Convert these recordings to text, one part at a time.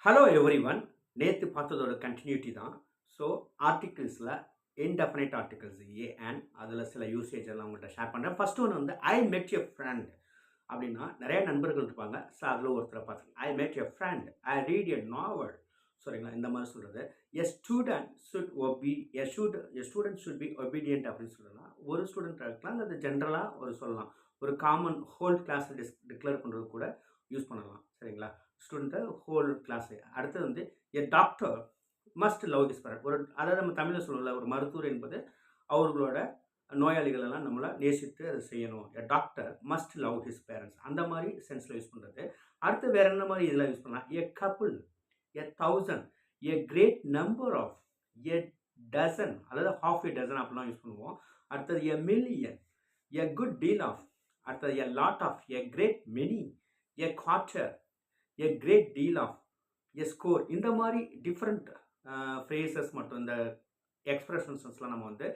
Hello everyone. நேத்து பார்த்ததோட continuity தான். So ஆர்டிகிள்ஸில் indefinite articles and அதில் சில யூசேஜ் எல்லாம் உங்கள்கிட்ட ஷேர் பண்ணுறேன். ஃபர்ஸ்ட் ஒன்று வந்து ஐ மெட் எ ஃப்ரெண்ட் அப்படின்னா நிறைய நண்பர்கள் இருப்பாங்க. ஸோ அதில் ஒருத்தரை பார்த்துருக்கேன். ஐ மெட் எ ஃப்ரெண்ட், ஐ ரீட் எ நாவல். சரிங்களா, இந்த மாதிரி சொல்கிறது. A student should obey a student should be obedient அப்படின்னு சொல்லலாம். ஒரு ஸ்டூடெண்ட்டாக இருக்கலாம், அது ஜென்ரலாக ஒரு சொல்லலாம். ஒரு காமன் ஹோல் கிளாஸ் டிக்ளேர் பண்ணுறது கூட யூஸ் பண்ணலாம். சரிங்களா, ஸ்டூடெண்ட்டை ஹோல் கிளாஸ். அடுத்தது வந்து a doctor must love his parent. அதாவது நம்ம தமிழில் சொல்லல, ஒரு மருத்துவர் என்பது அவர்களோட நோயாளிகள் எல்லாம் நம்மளை நேசித்து அதை செய்யணும். எ doctor must love his parents, அந்த மாதிரி சென்ஸில் யூஸ் பண்ணுறது. அடுத்து வேற என்ன மாதிரி இதெல்லாம் யூஸ் பண்ணலாம்? A couple, a thousand, a great number of, a dozen, அதாவது ஹாஃப் எ டசன் அப்படிலாம் யூஸ் பண்ணுவோம். அடுத்தது a million, a good deal of, அடுத்தது a lot of, a great many, a quarter, a great deal of, a score. இந்த மாதிரி different phrases மற்றும் இந்த எக்ஸ்பிரஷன்ஸ்லாம் நம்ம வந்து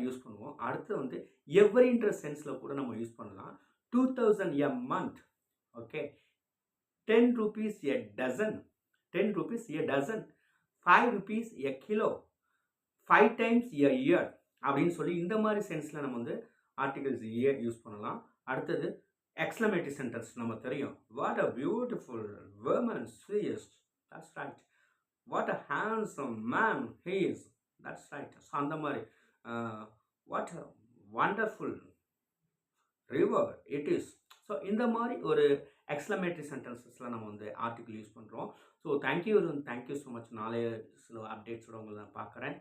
யூஸ் பண்ணுவோம். அடுத்து வந்து எவ்ரின்ற சென்ஸில் கூட நம்ம யூஸ் பண்ணலாம். 2000 a month, okay. 10 rupees a dozen, 10 rupees a dozen, 5 rupees a kilo, 5 times a year அப்படின்னு சொல்லி இந்த மாதிரி சென்ஸில் நம்ம வந்து ஆர்டிகல்ஸ் யூஸ் பண்ணலாம். அடுத்தது எக்ஸ்க்ளமேட்டரி சென்டென்ஸ் நம்ம தெரியும். What a beautiful woman she is. That's right. What a handsome man he is. That's right. So அந்த மாதிரி what a wonderful river it is. So இந்த மாதிரி ஒரு எக்ஸ்க்ளமேட்டரி சென்டென்சஸில் நம்ம வந்து ஆர்டிகிள் யூஸ் பண்ணுறோம். So thank you so much. நாளைய சில அப்டேட்ஸோட உங்களை நான் பார்க்குறேன்.